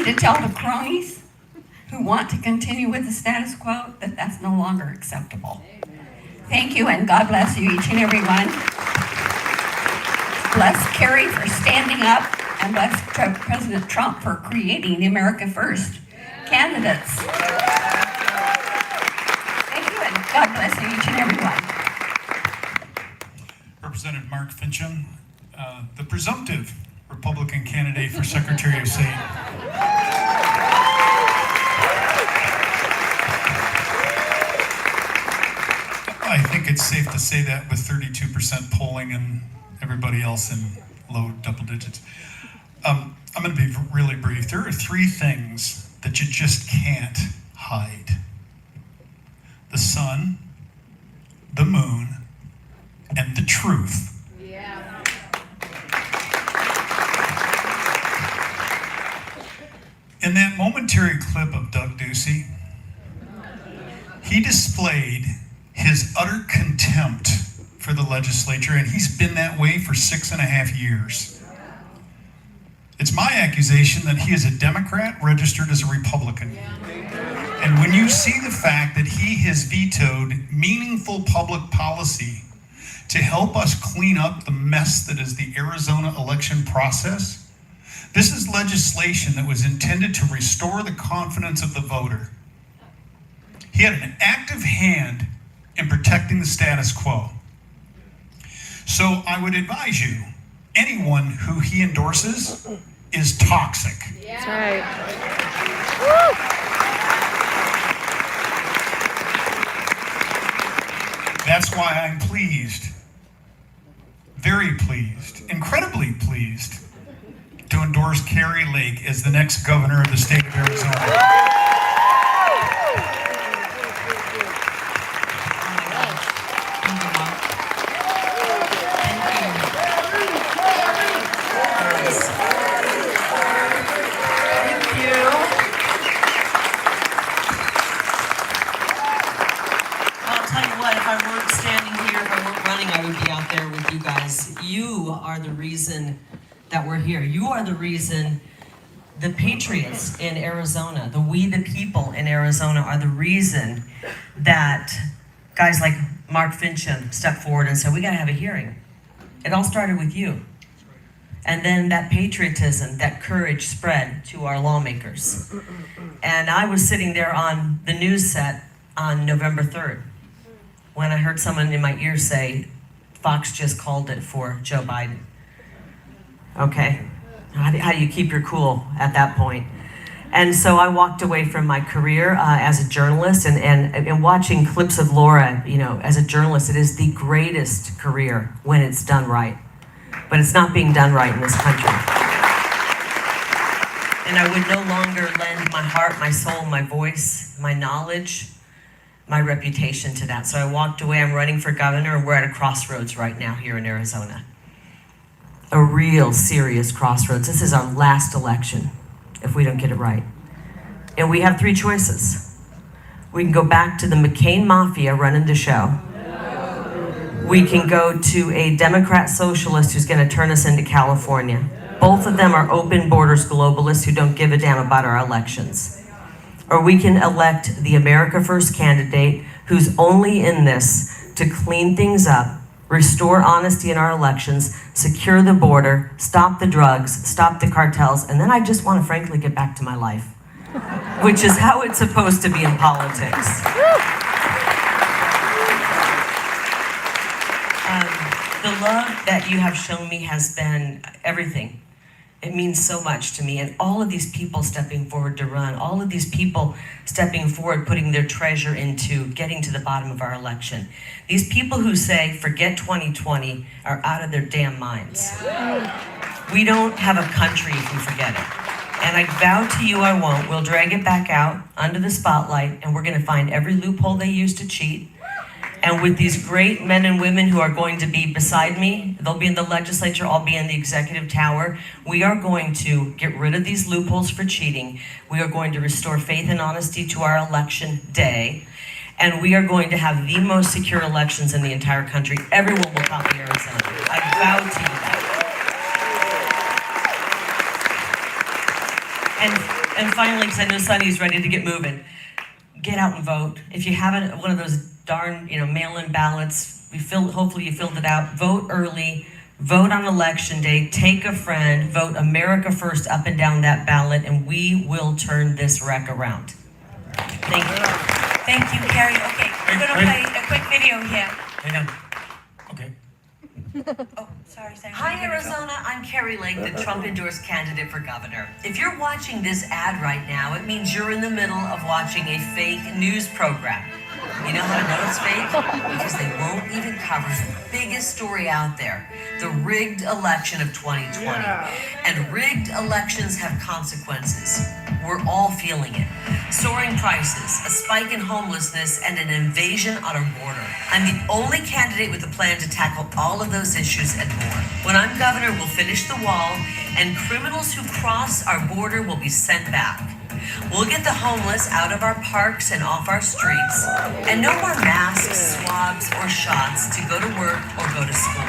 need to tell the cronies who want to continue with the status quo that that's no longer acceptable. Thank you, and God bless you, each and every one. Bless Kerry for standing up, and bless President Trump for creating the America First candidates. Thank you, and God bless you, each and every one. Representative Mark Fincham, the presumptive Republican candidate for Secretary of State. I think it's safe to say that with 32% polling and everybody else in low double digits. I'm going to be really brief. There are three things that you just can't hide: the sun, the moon, and the truth. Yeah. In that momentary clip of Doug Ducey, he displayed his utter contempt for the legislature, and he's been that way for 6.5 years. It's my accusation that he is a Democrat registered as a Republican. And when you see the fact that he has vetoed meaningful public policy to help us clean up the mess that is the Arizona election process, this is legislation that was intended to restore the confidence of the voter. He had an active hand in protecting the status quo. So I would advise you, anyone who he endorses is toxic. That's right. That's why I'm pleased, very pleased, incredibly pleased to endorse Kari Lake as the next governor of the state of Arizona. You are the reason that we're here. You are the reason the patriots in Arizona, we the people in Arizona, are the reason that guys like Mark Fincham stepped forward and said, we gotta have a hearing. It all started with you. And then that patriotism, that courage spread to our lawmakers. And I was sitting there on the news set on November 3rd when I heard someone in my ear say, Fox just called it for Joe Biden. Okay, how do you keep your cool at that point? And so I walked away from my career as a journalist, and watching clips of Laura, you know, as a journalist, it is the greatest career when it's done right. But it's not being done right in this country. And I would no longer lend my heart, my soul, my voice, my knowledge, my reputation to that. So I walked away. I'm running for governor, and we're at a crossroads right now here in Arizona. A real serious crossroads. This is our last election if we don't get it right. And we have three choices. We can go back to the McCain Mafia running the show. We can go to a Democrat socialist who's going to turn us into California. Both of them are open borders globalists who don't give a damn about our elections. Or we can elect the America First candidate who's only in this to clean things up, restore honesty in our elections, secure the border, stop the drugs, stop the cartels, and then I just want to frankly get back to my life, which is how it's supposed to be in politics. The love that you have shown me has been everything. It means so much to me, and all of these people stepping forward to run, all of these people stepping forward, putting their treasure into getting to the bottom of our election. These people who say, forget 2020, are out of their damn minds. Yeah. We don't have a country if we forget it. And I vow to you I won't. We'll drag it back out under the spotlight, and we're gonna find every loophole they used to cheat. And with these great men and women who are going to be beside me, they'll be in the legislature, I'll be in the executive tower. We are going to get rid of these loopholes for cheating. We are going to restore faith and honesty to our election day. And we are going to have the most secure elections in the entire country. Everyone will copy Arizona. I vow to you that. And And finally, because I know Sonny's ready to get moving, get out and vote. If you haven't, one of those darn, mail-in ballots, hopefully you filled it out. Vote early, vote on election day, take a friend, vote America First up and down that ballot, and we will turn this wreck around. Thank you. Thank you, Carrie. Okay, we're going to play a quick video here. Hang on. Okay. Oh, sorry, Sam. Hi, Arizona. I'm Carrie Lake, the Trump-endorsed candidate for governor. If you're watching this ad right now, it means you're in the middle of watching a fake news program. You know how to know it's fake? Because they won't even cover the biggest story out there, the rigged election of 2020. And rigged elections have consequences. We're all feeling it. Soaring prices, a spike in homelessness, and an invasion on our border. I'm the only candidate with a plan to tackle all of those issues and more. When I'm governor, we'll finish the wall, and criminals who cross our border will be sent back. We'll get the homeless out of our parks and off our streets, and no more masks, swabs, or shots to go to work or go to school.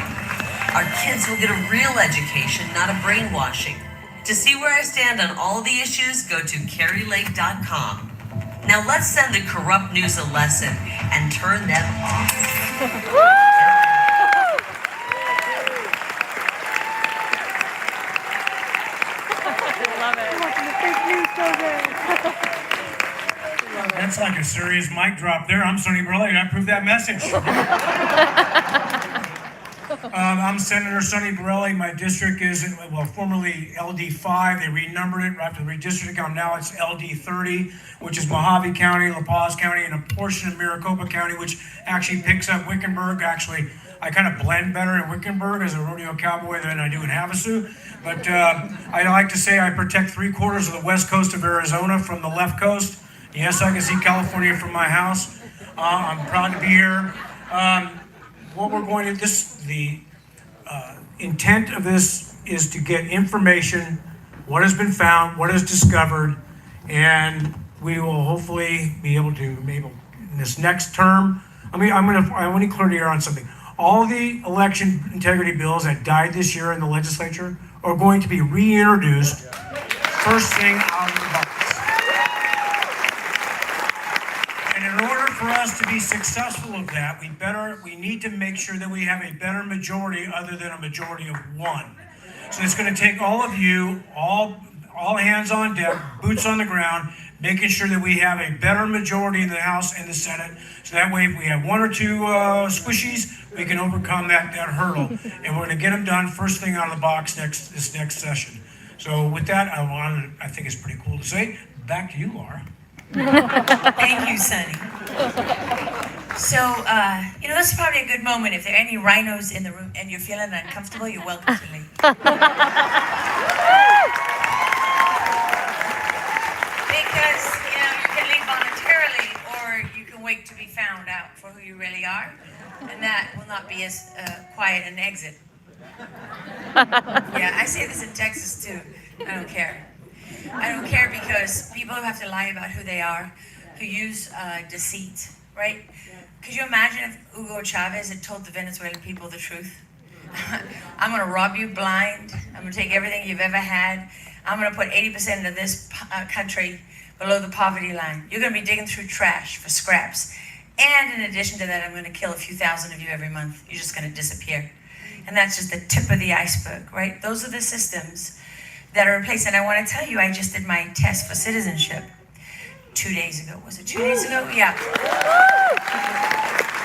Our kids will get a real education, not a brainwashing. To see where I stand on all the issues, go to carrielake.com. Now let's send the corrupt news a lesson and turn them off. That's like a serious mic drop there. I'm Sonny Burley, and I approve that message. I'm Senator Sonny Borelli. My district is, formerly LD5. They renumbered it after the redistricting. Now it's LD30, which is Mojave County, La Paz County, and a portion of Maricopa County, which actually picks up Wickenburg. Actually, I kind of blend better in Wickenburg as a rodeo cowboy than I do in Havasu. But I like to say I protect 3/4 of the west coast of Arizona from the left coast. Yes, I can see California from my house. I'm proud to be here. What we're going to, the intent of this is to get information, what has been found, what is discovered, and we will hopefully be able to, maybe in this next term, I want to clear the air on something. All the election integrity bills that died this year in the legislature are going to be reintroduced first thing out of the box. And in order for us to be successful of that, we need to make sure that we have a better majority other than a majority of one. So it's going to take all of you, all hands on deck, boots on the ground, making sure that we have a better majority in the House and the Senate. So that way, if we have one or two squishies, we can overcome that hurdle. And we're going to get them done first thing out of the box this next session. So with that, I think it's pretty cool to say. Back to you, Laura. Thank you, Sonny. So, this is probably a good moment. If there are any rhinos in the room and you're feeling uncomfortable, you're welcome to leave. Because, you can leave voluntarily, or you can wait to be found out for who you really are. And that will not be as quiet an exit. Yeah, I say this in Texas too. I don't care. I don't care because people who have to lie about who they are, who use deceit, right? Could you imagine if Hugo Chavez had told the Venezuelan people the truth? I'm going to rob you blind. I'm going to take everything you've ever had. I'm going to put 80% of this country below the poverty line. You're going to be digging through trash for scraps. And in addition to that, I'm going to kill a few thousand of you every month. You're just going to disappear. And that's just the tip of the iceberg, right? Those are the systems that are in place. And I want to tell you, I just did my test for citizenship 2 days ago. Was it 2 days ago? Yeah.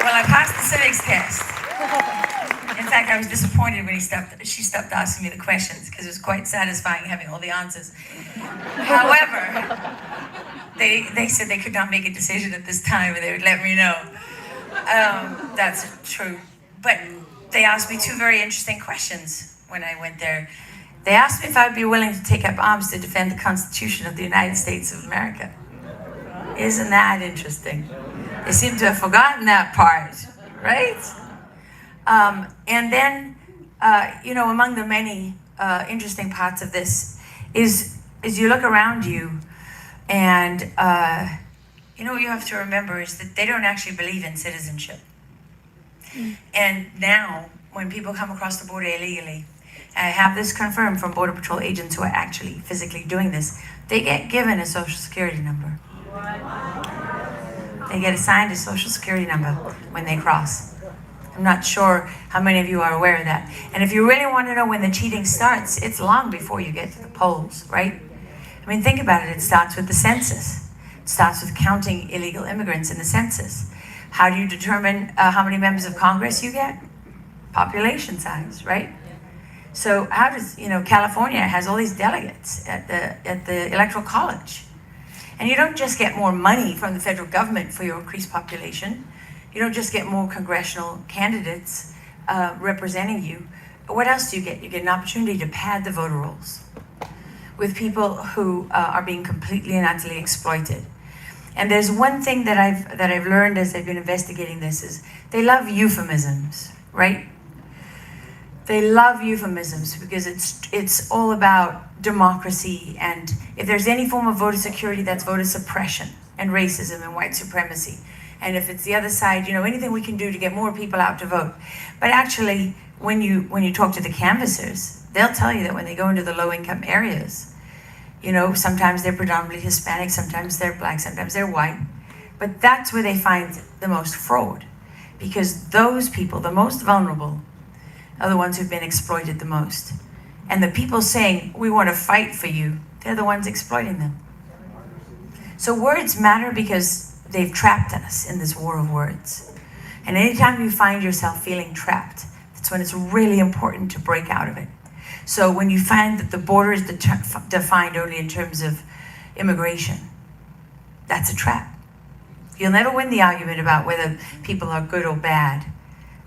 Well, I passed the civics test. In fact, I was disappointed when she stopped asking me the questions because it was quite satisfying having all the answers. However, they said they could not make a decision at this time and they would let me know. That's true. But they asked me two very interesting questions when I went there. They asked me if I would be willing to take up arms to defend the Constitution of the United States of America. Isn't that interesting? They seem to have forgotten that part, right? And then, among the many interesting parts of this is you look around you and, what you have to remember is that they don't actually believe in citizenship. And now, when people come across the border illegally, I have this confirmed from Border Patrol agents who are actually physically doing this. They get given a social security number. They get assigned a social security number when they cross. I'm not sure how many of you are aware of that. And if you really want to know when the cheating starts, it's long before you get to the polls, right? I mean, think about it. It starts with the census. It starts with counting illegal immigrants in the census. How do you determine how many members of Congress you get? Population size, right? So how does, California has all these delegates at the Electoral College. And you don't just get more money from the federal government for your increased population. You don't just get more congressional candidates representing you. But what else do you get? You get an opportunity to pad the voter rolls with people who are being completely and utterly exploited. And there's one thing that I've learned as I've been investigating this is they love euphemisms, right? They love euphemisms because it's all about democracy, and if there's any form of voter security, that's voter suppression and racism and white supremacy. And if it's the other side, anything we can do to get more people out to vote. But actually, when you talk to the canvassers, they'll tell you that when they go into the low-income areas, sometimes they're predominantly Hispanic, sometimes they're black, sometimes they're white. But that's where they find the most fraud, because those people, the most vulnerable, are the ones who've been exploited the most. And the people saying, we want to fight for you, they're the ones exploiting them. So words matter because they've trapped us in this war of words. And anytime you find yourself feeling trapped, that's when it's really important to break out of it. So when you find that the border is defined only in terms of immigration, that's a trap. You'll never win the argument about whether people are good or bad,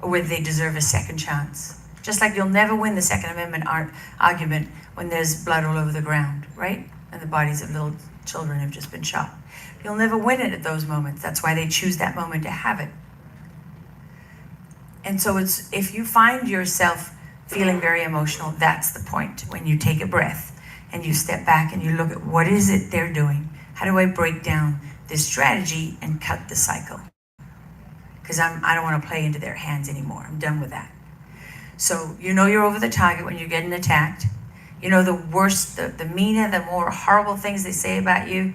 or whether they deserve a second chance. Just like you'll never win the Second Amendment argument when there's blood all over the ground, right? And the bodies of little children have just been shot. You'll never win it at those moments. That's why they choose that moment to have it. And so if you find yourself feeling very emotional, that's the point, when you take a breath and you step back and you look at what is it they're doing? How do I break down this strategy and cut the cycle? Because I don't want to play into their hands anymore. I'm done with that. So you're over the target when you're getting attacked. The worse, the meaner, the more horrible things they say about you,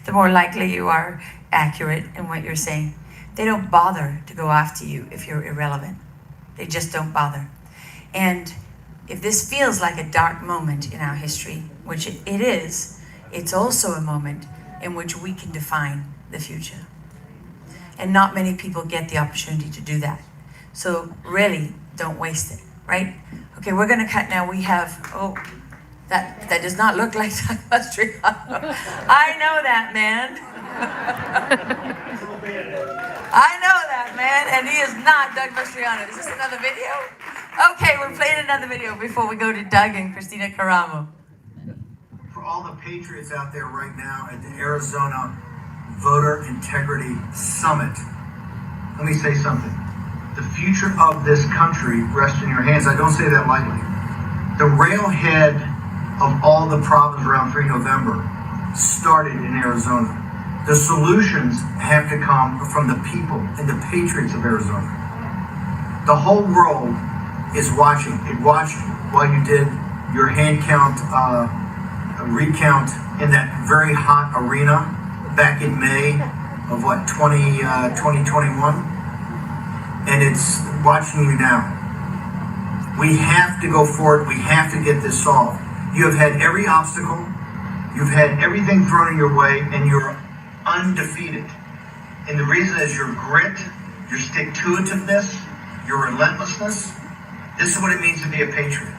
the more likely you are accurate in what you're saying. They don't bother to go after you if you're irrelevant. They just don't bother. And if this feels like a dark moment in our history, which it is, it's also a moment in which we can define the future. And not many people get the opportunity to do that. So really, don't waste it, right? Okay, we're gonna cut now. We have, that does not look like Doug Mastriano. I know that man. I know that man, and he is not Doug Mastriano. Is this another video? Okay, we're playing another video before we go to Doug and Christina Caramo. For all the patriots out there right now at the Arizona Voter Integrity Summit, let me say something. The future of this country rests in your hands. I don't say that lightly. The railhead of all the problems around 3 November started in Arizona. The solutions have to come from the people and the patriots of Arizona. The whole world is watching. It watched while you did your hand count, recount in that very hot arena back in May of 2021. And it's watching you now. We have to go forward. We have to get this solved. You have had every obstacle. You've had everything thrown in your way, and you're undefeated. And the reason is your grit, your stick-to-itiveness, your relentlessness. This is what it means to be a patriot.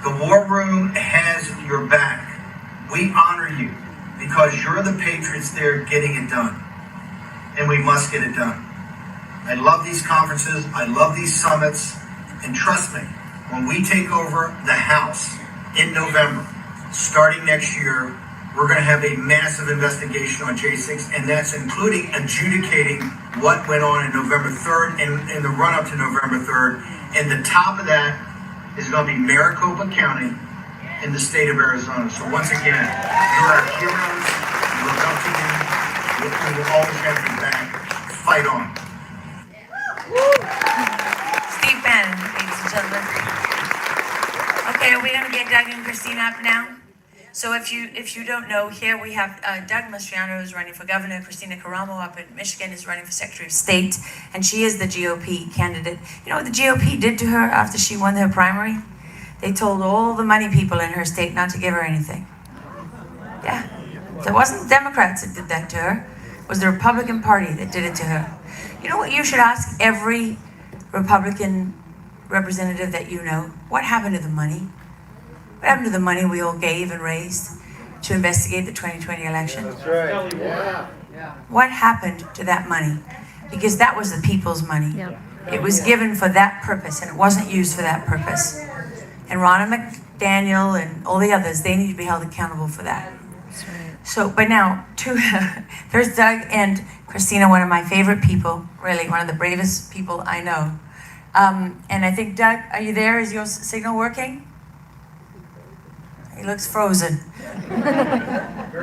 The war room has your back. We honor you because you're the patriots there getting it done. And we must get it done. I love these conferences. I love these summits. And trust me, when we take over the House in November, starting next year, we're going to have a massive investigation on J6, and that's including adjudicating what went on in November 3rd and in the run-up to November 3rd. And the top of that is going to be Maricopa County in the state of Arizona. So once again, you're our heroes. We look up to you. We will always have your back. Fight on. Steve Bannon, ladies and gentlemen. we're gonna get Doug and Christina up now. So if you don't know, here we have Doug Mastriano who's running for governor, Christina Caramo up in Michigan is running for Secretary of State, and she is the GOP candidate. You know what the GOP did to her after she won her primary? They told all the money people in her state not to give her anything. Yeah, it wasn't the Democrats that did that to her. It was the Republican Party that did it to her. You know what you should ask every Republican representative that you know? What happened to the money? What happened to the money we all gave and raised to investigate the 2020 election? That's right. Yeah. What happened to that money? Because that was the people's money. It was given for that purpose, and it wasn't used for that purpose. And Ronna McDaniel and all the others, they need to be held accountable for that. So, but now, there's Doug and Christina, one of my favorite people, really, one of the bravest people I know. And I think, Doug, are you there? Is your signal working? He looks frozen.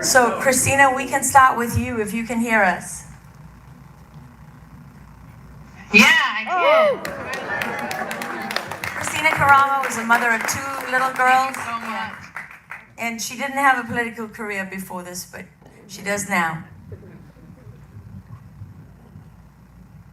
So, Christina, we can start with you if you can hear us. Yeah, I can. Christina Caramo is a mother of 2 little girls. Thank you so much. And she didn't have a political career before this, but she does now.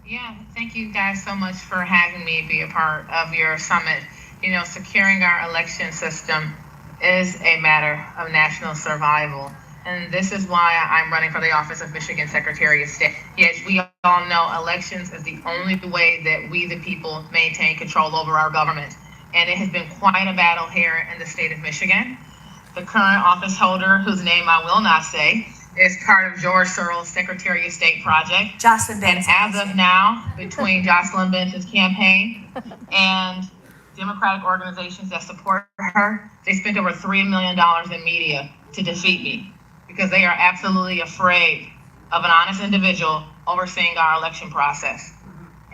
Yeah, thank you guys so much for having me be a part of your summit. You know, securing our election system is a matter of national survival. And this is why I'm running for the office of Michigan Secretary of State. Yes, we all know elections is the only way that we, the people, maintain control over our government. And it has been quite a battle here in the state of Michigan. The current office holder, whose name I will not say, is part of George Searle's Secretary of State project. Jocelyn And Benson. as of now, between Jocelyn Benson's campaign and Democratic organizations that support her, they spent over $3 million in media to defeat me because they are absolutely afraid of an honest individual overseeing our election process.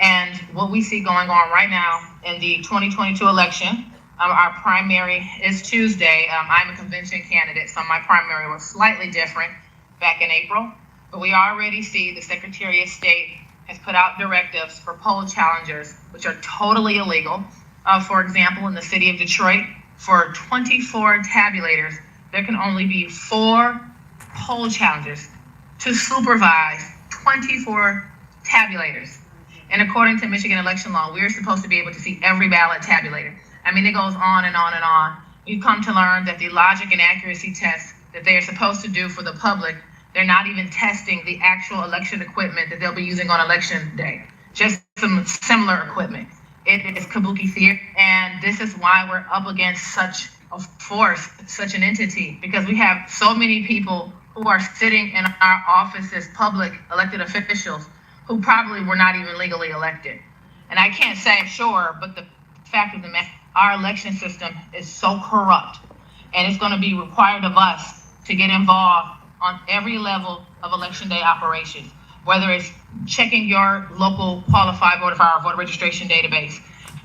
And what we see going on right now in the 2022 election, our primary is Tuesday. I'm a convention candidate, so my primary was slightly different back in April. But we already see the Secretary of State has put out directives for poll challengers, which are totally illegal. For example, in the city of Detroit, for 24 tabulators, there can only be 4 poll challengers to supervise 24 tabulators. And according to Michigan election law, we're supposed to be able to see every ballot tabulator. I mean, it goes on and on and on. We've come to learn that the logic and accuracy tests that they are supposed to do for the public, they're not even testing the actual election equipment that they'll be using on election day, just some similar equipment. It is kabuki theater, and this is why we're up against such a force, such an entity, because we have so many people who are sitting in our offices, public elected officials, who probably were not even legally elected. And I can't say sure, but the fact of the matter, our election system is so corrupt, and it's going to be required of us to get involved on every level of election day operations, whether it's checking your local qualified voter file voter registration database,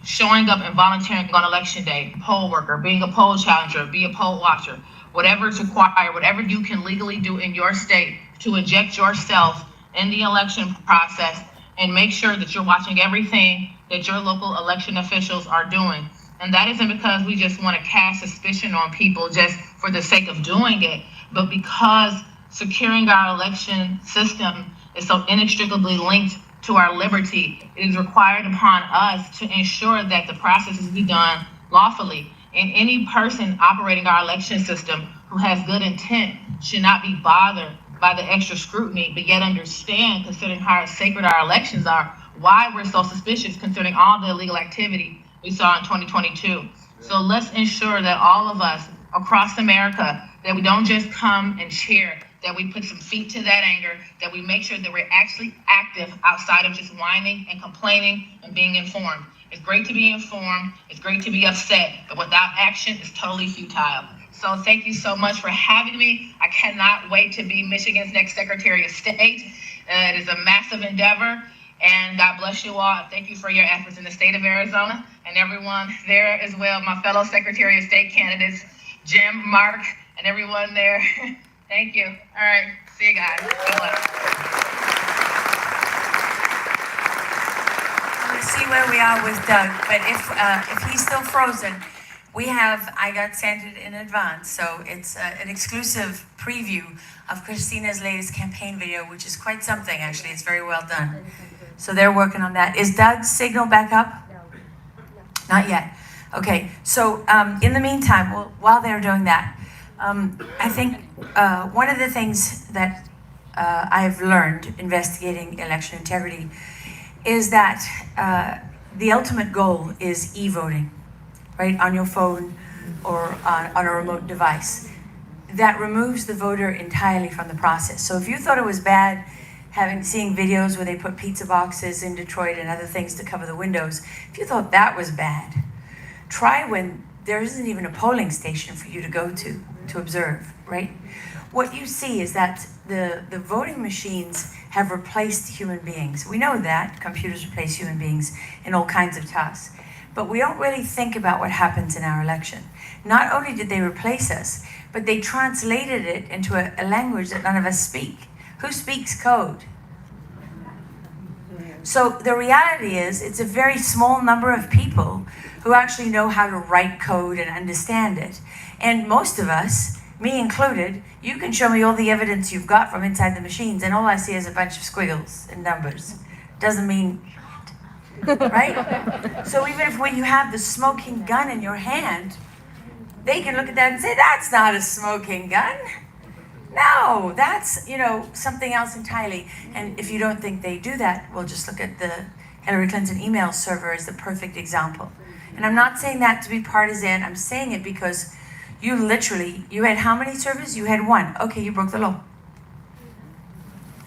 showing up and volunteering on election day, poll worker, being a poll challenger, be a poll watcher, whatever it's required, whatever you can legally do in your state to inject yourself in the election process and make sure that you're watching everything that your local election officials are doing. And that isn't because we just want to cast suspicion on people just for the sake of doing it, but because securing our election system is so inextricably linked to our liberty. It is required upon us to ensure that the process is done lawfully. And any person operating our election system who has good intent should not be bothered by the extra scrutiny, but yet understand, considering how sacred our elections are, why we're so suspicious concerning all the illegal activity we saw in 2022. So let's ensure that all of us across America, that we don't just come and cheer, that we put some feet to that anger, that we make sure that we're actually active outside of just whining and complaining and being informed. It's great to be informed, it's great to be upset, but without action, it's totally futile. So thank you so much for having me. I cannot wait to be Michigan's next Secretary of State. It is a massive endeavor, and God bless you all. Thank you for your efforts in the state of Arizona and everyone there as well, my fellow Secretary of State candidates, Jim, Mark, and everyone there. Thank you. All right, see you guys. Good luck. Let's see where we are with Doug, but if he's still frozen, I got sent it in advance, so it's an exclusive preview of Christina's latest campaign video, which is quite something, actually. It's very well done. So they're working on that. Is Doug's signal back up? Not yet. Okay, so in the meantime, while they're doing that, I think one of the things that I've learned investigating election integrity is that the ultimate goal is e-voting, right, on your phone or on a remote device. That removes the voter entirely from the process. So if you thought it was bad seeing videos where they put pizza boxes in Detroit and other things to cover the windows, if you thought that was bad, try when there isn't even a polling station for you to go to observe, right? What you see is that the voting machines have replaced human beings. We know that computers replace human beings in all kinds of tasks, but we don't really think about what happens in our election. Not only did they replace us, but they translated it into a language that none of us speak. Who speaks code? So the reality is it's a very small number of people who actually know how to write code and understand it. And most of us, me included, you can show me all the evidence you've got from inside the machines and all I see is a bunch of squiggles and numbers. Doesn't mean shit, right? So even if when you have the smoking gun in your hand, they can look at that and say, that's not a smoking gun. No, that's, something else entirely. And if you don't think they do that, well, just look at the Hillary Clinton email server as the perfect example. And I'm not saying that to be partisan. I'm saying it because you had how many servers? You had one. Okay, you broke the law.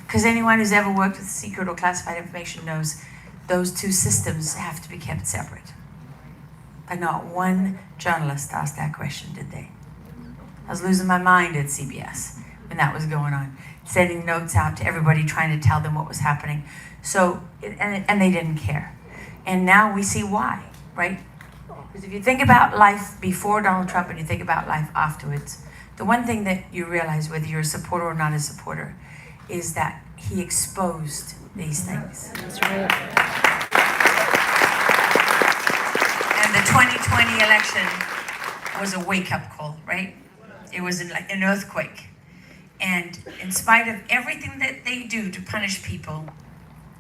Because anyone who's ever worked with secret or classified information knows those two systems have to be kept separate. But not one journalist asked that question, did they? I was losing my mind at CBS when that was going on, sending notes out to everybody, trying to tell them what was happening. So, and they didn't care. And now we see why, right? Because if you think about life before Donald Trump and you think about life afterwards, the one thing that you realize, whether you're a supporter or not a supporter, is that he exposed these things. That's right. And the 2020 election was a wake-up call, right? It was like an earthquake. And in spite of everything that they do to punish people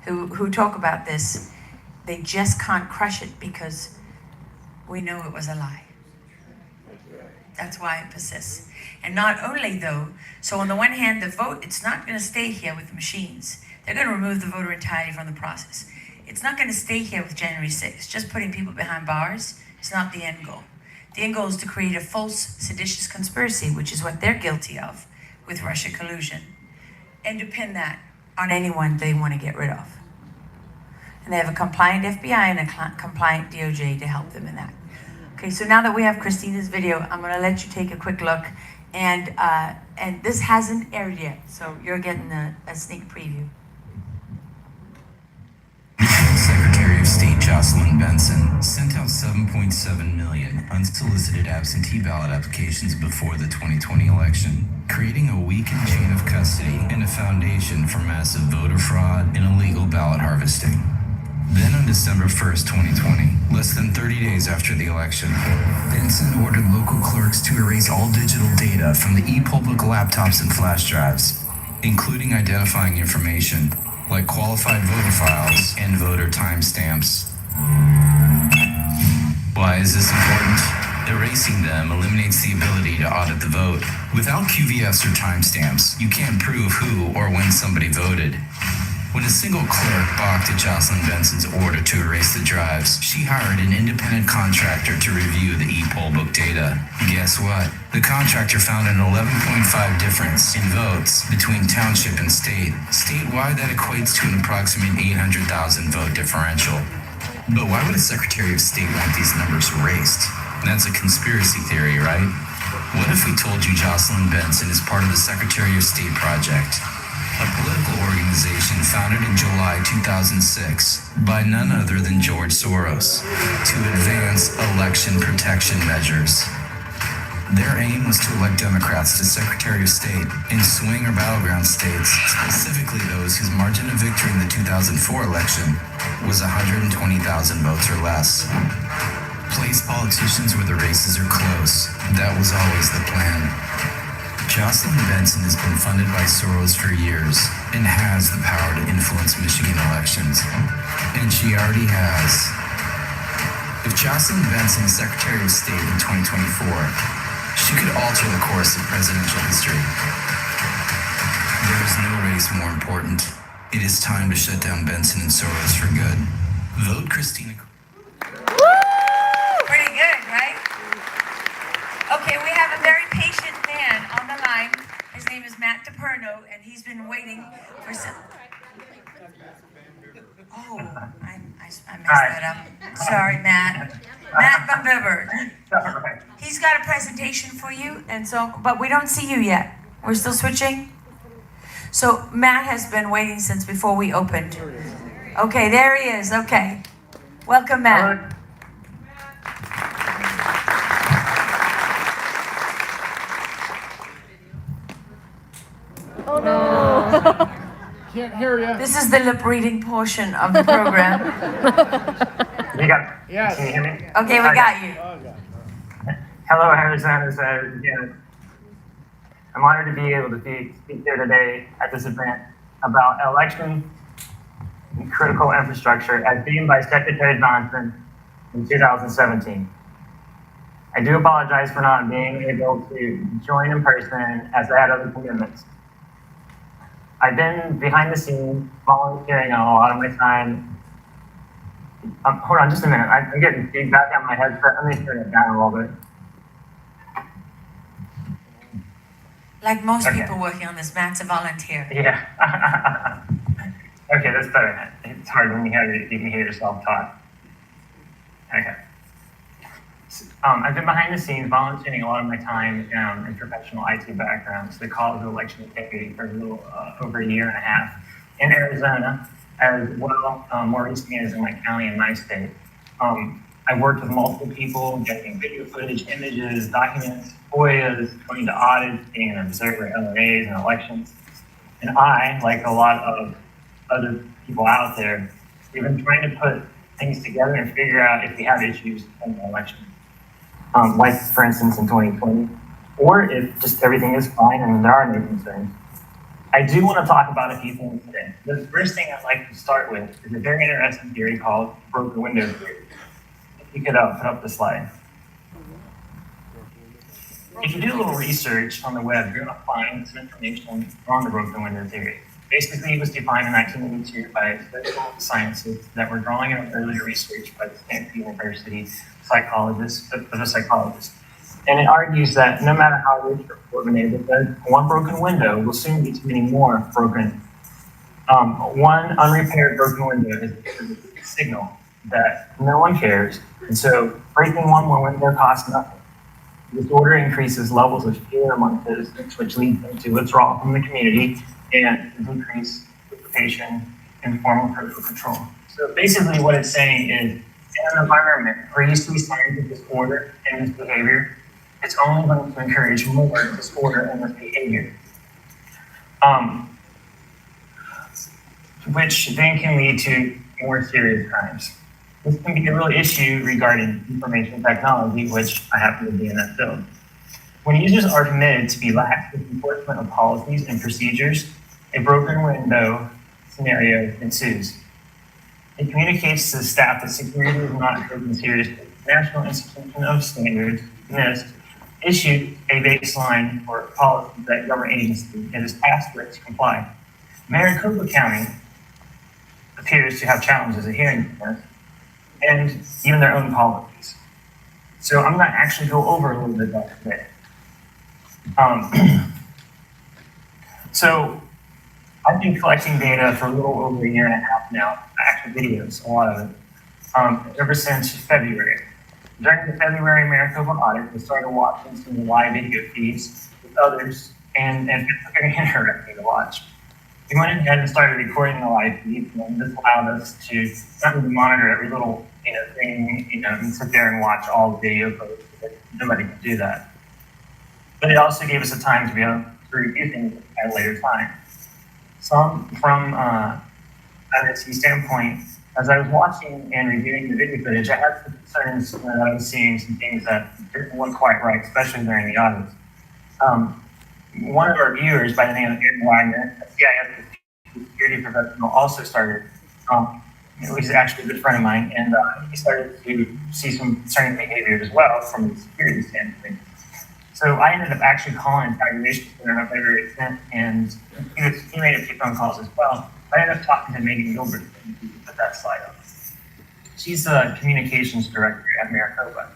who talk about this, they just can't crush it because we know it was a lie. That's why it persists. And not only though, so on the one hand, the vote, it's not going to stay here with the machines. They're going to remove the voter entirely from the process. It's not going to stay here with January 6th. Just putting people behind bars is not the end goal. The end goal is to create a false, seditious conspiracy, which is what they're guilty of with Russia collusion, and to pin that on anyone they want to get rid of. And they have a compliant FBI and a compliant DOJ to help them in that. Okay, so now that we have Christina's video, I'm going to let you take a quick look. And this hasn't aired yet, so you're getting a sneak preview. Secretary of State Jocelyn Benson sent out 7.7 million unsolicited absentee ballot applications before the 2020 election, creating a weakened chain of custody and a foundation for massive voter fraud and illegal ballot harvesting. Then on December 1st, 2020, less than 30 days after the election, Benson ordered local clerks to erase all digital data from the ePublic laptops and flash drives, including identifying information like qualified voter files and voter timestamps. Why is this important? Erasing them eliminates the ability to audit the vote. Without QVS or timestamps, you can't prove who or when somebody voted. When a single clerk balked at Jocelyn Benson's order to erase the drives, she hired an independent contractor to review the ePollbook data. Guess what? The contractor found an 11.5 difference in votes between township and state. Statewide, that equates to an approximate 800,000 vote differential. But why would a Secretary of State want these numbers erased? That's a conspiracy theory, right? What if we told you Jocelyn Benson is part of the Secretary of State project? A political organization founded in July 2006 by none other than George Soros to advance election protection measures. Their aim was to elect Democrats to Secretary of State in swing or battleground states, specifically those whose margin of victory in the 2004 election was 120,000 votes or less. Place politicians where the races are close. That was always the plan. Jocelyn Benson has been funded by Soros for years and has the power to influence Michigan elections. And she already has. If Jocelyn Benson is Secretary of State in 2024, she could alter the course of presidential history. There is no race more important. It is time to shut down Benson and Soros for good. Vote Christina. Pretty good, right? Okay, we have a very patient man on the line. His name is Matt DePerno, and he's been waiting for some. Oh, I messed that up. Sorry, Matt. Matt Van Bibber. He's got a presentation for you, and so, but we don't see you yet. We're still switching. So Matt has been waiting since before we opened. Okay, there he is. Okay, welcome, Matt. Oh no! Can't hear you. This is the lip reading portion of the program. You got Yes. Can you hear me? Okay, we got you. Hello, Arizona. I'm honored to be able to speak here today at this event about election and critical infrastructure as deemed by Secretary Johnson in 2017. I do apologize for not being able to join in person as I had other commitments. I've been behind the scenes volunteering a lot of my time. Hold on just a minute. I'm getting feedback on my headset. Let me turn it down a little bit. Like most Okay. people working on this, Matt's a volunteer. Yeah. Okay, that's better. It's hard when you can hear yourself talk. Okay. I've been behind the scenes volunteering a lot of my time in professional IT backgrounds, the College of Election Integrity for a little over a year and a half in Arizona, as well more recently as in my county and my state. I worked with multiple people, getting video footage, images, documents, FOIAs, going to audits, being an observer at LRAs and elections. And I, like a lot of other people out there, we've been trying to put things together and figure out if we have issues in the election. Like, for instance, in 2020, or if just everything is fine and there are no concerns. I do want to talk about a few things today. The first thing I'd like to start with is a very interesting theory called broken window theory. If you could put up the slide. If you do a little research on the web, you're going to find some information on the broken window theory. Basically, it was defined in 1982 by social scientists that were drawing on earlier research by the Stanford University psychologist. And it argues that no matter how rich or poor of a neighborhood, one broken window will soon be too many more broken. One unrepaired broken window is a signal that no one cares, and so breaking one more window costs nothing. Disorder increases levels of fear among citizens, which leads them to withdrawal from the community and decrease participation in formal critical control. So basically what it's saying is, in an environment where you see signs of disorder and misbehavior, it's only going to encourage more disorder and misbehavior, which then can lead to more serious crimes. This can be a real issue regarding information technology, which I happen to be in that field. When users are permitted to be lax with enforcement of policies and procedures, a broken window scenario ensues. It communicates to the staff that security is not taken seriously. The National Institution of Standards, NIST, issued a baseline for policies that government agency and is tasked with to comply. Maricopa County appears to have challenges adhering to this, and even their own policies. So I'm going to actually go over a little bit of that today. So I've been collecting data for a little over a year and a half now, actual videos, a lot of it, ever since February. During the February Maricopa audit, we started watching some live video feeds with others, and it's very interesting to watch. We went ahead and started recording the live feeds, and this allowed us to not only monitor every little thing, and sit there and watch all the video posts. Nobody can do that. But it also gave us a time to be able to review things at a later time. Some, from an NSC standpoint, As I was watching and reviewing the video footage, I had some concerns that I was seeing some things that didn't look quite right, especially during the audits. One of our viewers by the name of Aaron Wagner, a CIS security professional, also started. He's actually a good friend of mine, and he started to see some concerning behavior as well from a security standpoint. So I ended up actually calling Tabulation Center of every extent, and he made a few phone calls as well. I ended up talking to Megan Gilbert, and you can put that slide up. She's the communications director at Maricopa.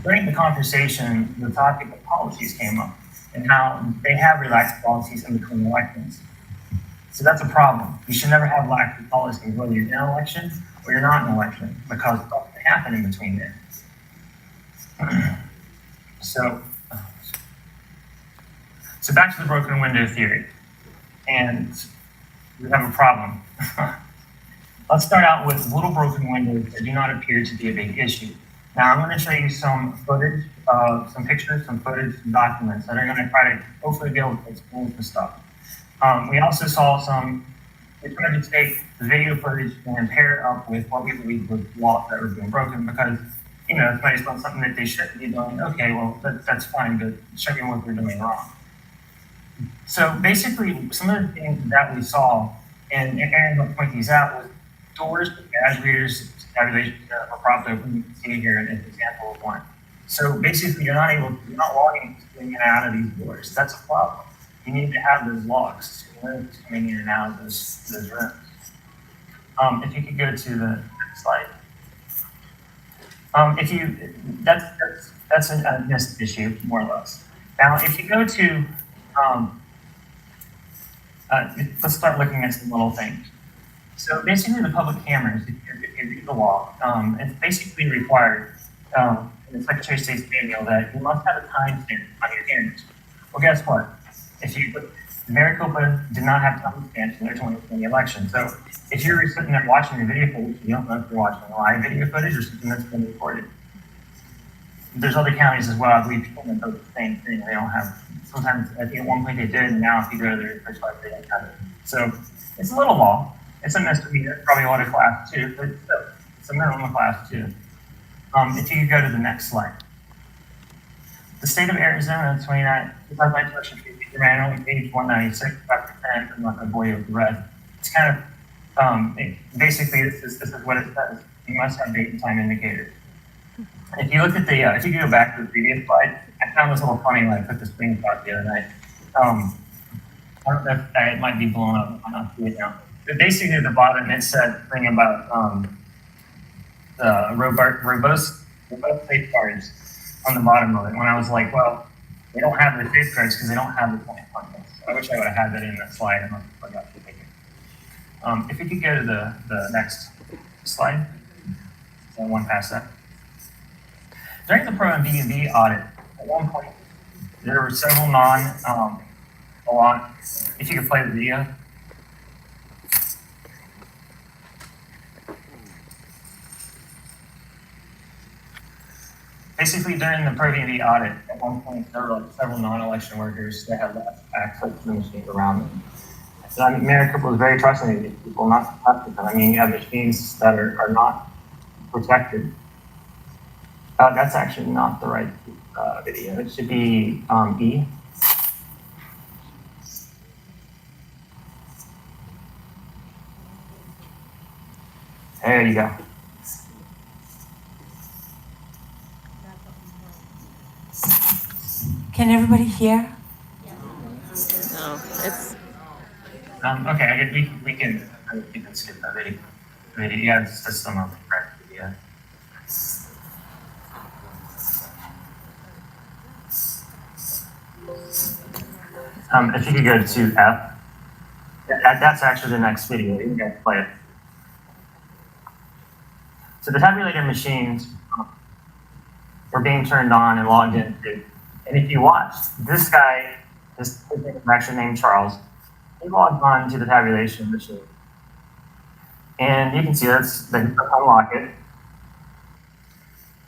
During the conversation, the topic of policies came up and how they have relaxed policies in between elections. So that's a problem. You should never have lax policies, whether you're in an election or you're not in an election, because stuff can happen in between there. So back to the broken window theory, and we have a problem. Let's start out with little broken windows that do not appear to be a big issue. Now I'm going to show you some footage, some pictures, some footage, some documents that are going to try to hopefully be able to explain some stuff. We also saw we tried to take the video footage and pair it up with what we believe was laws that were being broken, because, if somebody's done something that they shouldn't be doing, okay, well, that's fine, but show me what they're doing wrong. So basically, some of the things that we saw, and Aaron will point these out, was doors to badge readers, tabulation are propped open. You can see here an example of one. So basically, you're not logging in and out of these doors. That's a problem. You need to have those logs to know who's coming in and out of those rooms. If you could go to the next slide. That's a missed issue, more or less. Now, if you go to, let's start looking at some little things. So basically, the public cameras, if you read the law, it's basically required in the Secretary of State's manual that you must have a timestamp on your cameras. Well, guess what? Maricopa did not have timestamps in their 2020 election. So if you're sitting there watching the video footage, you don't know if you're watching a live video footage or something that's been recorded. There's other counties as well. I believe people that do the same thing. They don't have, sometimes I think at one point they did, and now if you go to their website, they don't have it. So it's a little law. It's a misdemeanor, probably a lot of class 2, but still, it's a minimum class 2. If you could go to the next slide. The state of Arizona, 2019 election fee ran only page 196, 5%. I'm not going to bore you with the rest. It's kind of, basically, this is what it says. You must have date and time indicators. If you look at the, if you go back to the previous slide, I found this a little funny when I put the screenshot the other night. I don't know if it might be blown up. I'm not seeing it now. But basically, at the bottom, it said something about robust safeguards on the bottom of it. When I was like, well, they don't have the safeguards because they don't have the point context. I wish I would have had that in that slide. I must have forgot to take it. If you could go to the next slide, so one past that. During the Pro and B&B audit, at one point, there were several if you could play the video. Basically, during the Pro B&B audit, at one point, there were several non-election workers that had less access to the machines around them. So, I mean, Maricopa was very trusting of these people, not protected them. I mean, you have machines that are not protected. That's actually not the right video. It should be E. There you go. Can everybody hear? No, it's. Okay, we can skip that video. Yeah, it's just some of the correct video. If you could go to F, that's actually the next video. You can play it. So the tabulator machines were being turned on and logged into. And if you watch, this guy, this is actually named Charles, he logged on to the tabulation machine. And you can see they unlock it.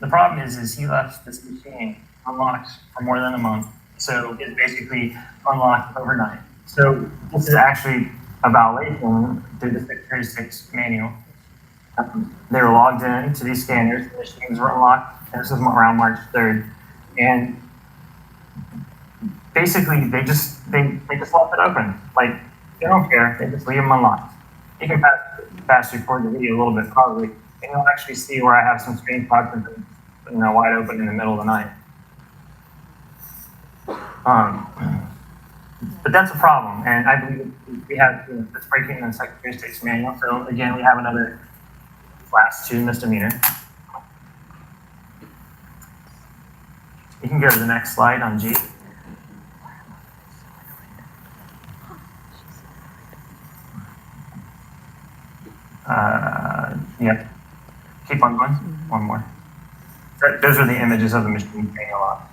The problem is he left this machine unlocked for more than a month. So it's basically unlocked overnight. So this is actually a violation through the Secretary of State's manual. They were logged in to these scanners. The machines were unlocked. And this was around March 3rd. And basically, they just left it open. Like, they don't care. They just leave them unlocked. You can fast forward the video a little bit, probably, and you'll actually see where I have some screenshots of them, wide open in the middle of the night. But that's a problem, and I believe we have it's breaking the Secretary of State's manual. So again, we have another class 2 misdemeanor. You can go to the next slide on G. Yep. Keep on going. One more. Those are the images of the machine paying a lot.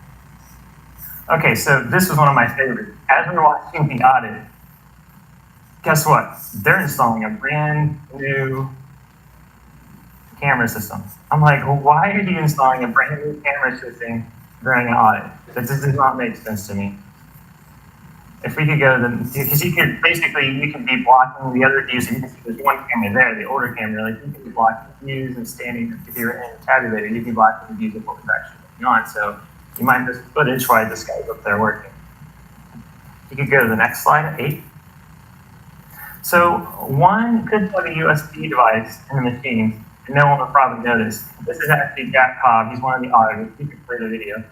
Okay, so this was one of my favorites. As we were watching the audit, guess what? They're installing a brand new camera system. I'm like, well, why are you installing a brand new camera system during an audit? That just does not make sense to me. If we could go to because you could be blocking the other views. You can see there's one camera there, the older camera. Like you can be blocking views and standing. If you're in a tabulator, you can be blocking the views of what was actually going on. So you might miss footage while this guy's up there working. You could go to the next slide, 8. So one could plug a USB device in the machine, and no one would probably notice. This is actually Jack Cobb. He's one of the auditors. You can play the video.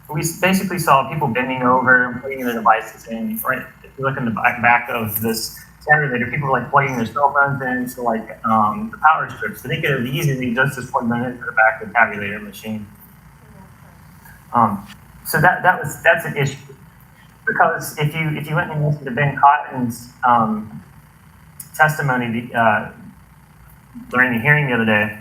We basically saw people bending over and putting their devices in. Right, if you look in the back of this tabulator, people were like plugging their cell phones into like the power strips. So they could have easily just plugged them into the back of the tabulator machine. So that's an issue, because if you went and listened to Ben Cotton's testimony during the hearing the other day,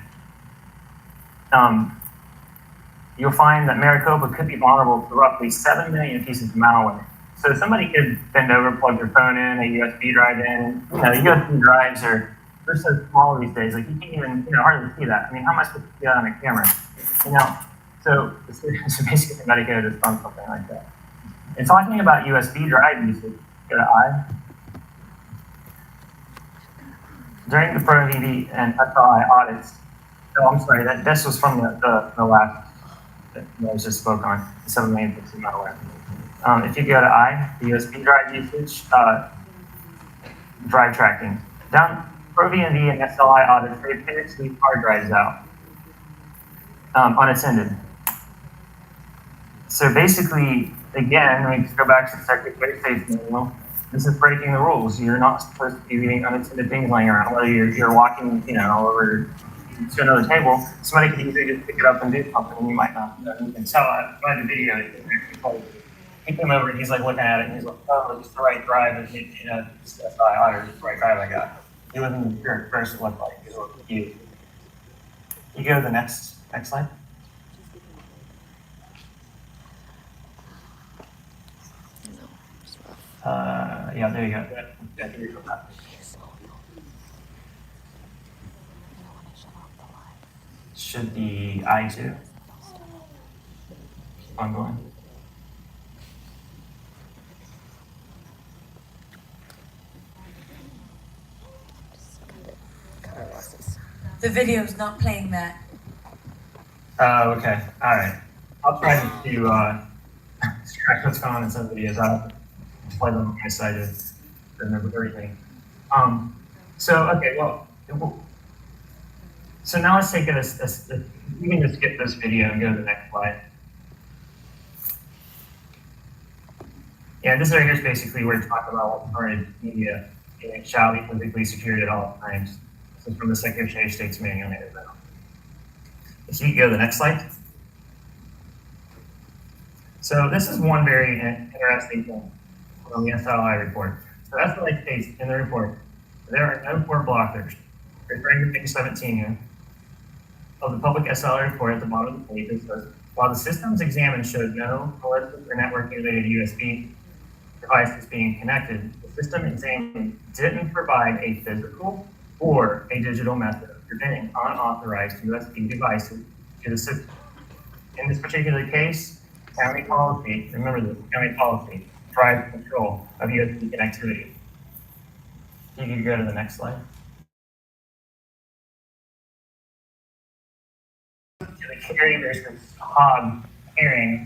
you'll find that Maricopa could be vulnerable to roughly 7 million pieces of malware. So somebody could bend over, plug their phone in, a USB drive in. USB drives they're so small these days, like you can't even hardly see that. I mean, how am I supposed to see that on a camera? So basically somebody could have just done something like that. And talking about USB drive usage, go to I. During the Pro VV and SLI audits, I'm sorry, this was from the last that I was just spoke on, the 7 million pieces of malware. If you go to I, the USB drive usage, drive tracking. Down Pro VV and SLI audits, they tend to leave hard drives out, unattended. So basically, again, we go back to the Secretary of State's manual. This is breaking the rules. You're not supposed to be leaving unattended things laying around. Whether you're walking, over to another table, somebody could easily just pick it up and do something, and you might not. You can tell by the video. He came over and he's like looking at it, and he's like, "Oh, it's the right drive." And it's the right drive I got. He wasn't sure at first what it looked like. He was cute. You go to the next slide. Yeah, there you go. Yeah, here you go. Should be I2. Ongoing. The video's not playing that. Oh, okay. All right. I'll try to extract what's going on in some videos. I'll play them on my side to remember everything. Okay, well, so now let's take we can just skip this video and go to the next slide. Yeah, this right here is basically where it's talking about what current media shall be physically secured at all times. This is from the Secretary of State's manual. So you can go to the next slide. So this is one very interesting thing on the SLI report. So SLI states in the report, there are no port blockers. Referring to page 17 here of the public SLI report at the bottom of the page, it says, while the systems examined showed no malicious or network related USB devices being connected, the system examined didn't provide a physical or a digital method of preventing unauthorized USB devices to the system. In this particular case, county policy, remember this, county policy drives control of USB connectivity. You can go to the next slide. Kerry versus Hobb hearing